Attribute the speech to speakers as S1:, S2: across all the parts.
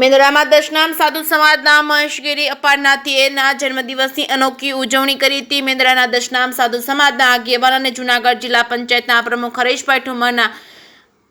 S1: મેંદડામાં દશનામ સાધુ સમાજના મહેશગીરી અપારનાથીના જન્મદિવસની અનોખી ઉજવણી કરી હતી। મેંદડાના દશનામ સાધુ સમાજના આગેવાન અને જૂનાગઢ જિલ્લા પંચાયતના પ્રમુખ હરેશભાઈ ઠુમરના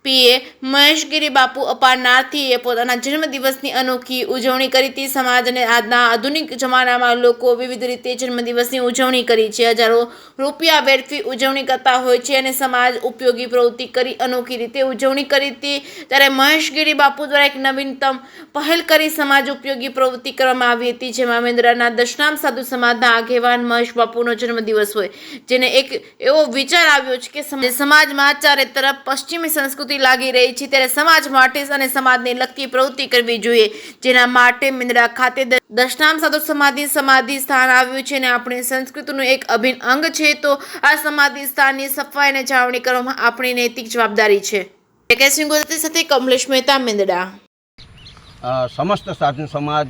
S1: પીએ મહેશગીરી બાપુ અપારનાથીએ પોતાના જન્મદિવસની અનોખી ઉજવણી કરી હતી। સમાજ અને આજના આધુનિક જમાનામાં લોકો વિવિધ રીતે જન્મદિવસની ઉજવણી કરી છે। હજારો રૂપિયા વેડફી ઉજવણી કરતા હોય છે અને સમાજ ઉપયોગી પ્રવૃત્તિ કરી અનોખી રીતે ઉજવણી કરી હતી। ત્યારે મહેશગીરી બાપુ દ્વારા એક નવીનતમ પહેલ કરી સમાજ ઉપયોગી પ્રવૃત્તિ કરવામાં આવી હતી, જેમાં મેંદડાના દશનામ સાધુ સમાજના આગેવાન મહેશ બાપુનો જન્મદિવસ હોય, જેને એક એવો વિચાર આવ્યો છે કે સમાજમાં ચારે તરફ પશ્ચિમી સંસ્કૃતિ લાગી રહી છે, ત્યારે સમાજ માટે અને સમાજને લગતી પ્રવૃત્તિ કરવી જોઈએ, જેના માટે મેંદડા ખાતે દશનામ સાધુ સમાજની સમાધિ સ્થાન આવ્યું છે અને આપણી સંસ્કૃતિનું એક અભિન્ન અંગ છે। તો આ સમાધિ સ્થાનની સફાઈ અને જાળવણી કરવામાં આપણી નૈતિક જવાબદારી છે। ગુજરાતી સાથે કમલેશ મહેતા, મેંદડા।
S2: સમસ્ત સાધુ સમાજ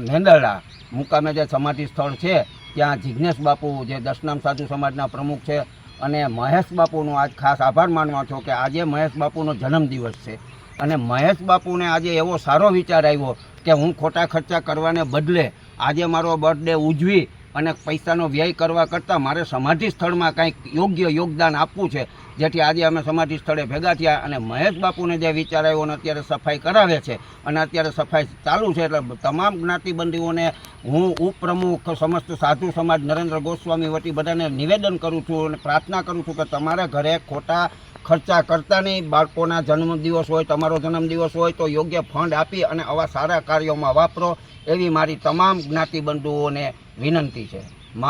S2: મેંદરડા મુકામે જે સમાધિ સ્થળ છે ત્યાં જિજ્ઞેશ બાપુ જે દશનામ સાધુ સમાજના પ્રમુખ છે અને મહેશ બાપુનો આજ ખાસ આભાર માનવા છો કે આજે મહેશ બાપુનો જન્મદિવસ છે અને મહેશ બાપુને આજે એવો સારો વિચાર આવ્યો કે હું ખોટા ખર્ચા કરવાને બદલે આજે મારો બર્થડે ઉજવી અને પૈસાનો વ્યય કરવા કરતાં મારે સમાધિ સ્થળમાં કંઈક યોગ્ય યોગદાન આપવું છે, જેથી આજે અમે સમાધિ સ્થળે ભેગા થયા અને મહેશ બાપુને જે વિચાર આવ્યો અને અત્યારે સફાઈ કરાવે છે અને અત્યારે સફાઈ ચાલુ છે। એટલે તમામ જ્ઞાતિબંધીઓને હું ઉપપ્રમુખ સમસ્ત સાધુ સમાજ નરેન્દ્ર ગોસ્વામી વતી બધાને નિવેદન કરું છું અને પ્રાર્થના કરું છું કે તમારા ઘરે ખોટા ખર્ચા કરતા નહીં। બાળકોના જન્મદિવસ હોય, તમારો જન્મદિવસ હોય તો યોગ્ય ફંડ આપી અને આવા સારા કાર્યોમાં વાપરો, એવી મારી તમામ જ્ઞાતિબંધુઓને વિનંતી છે।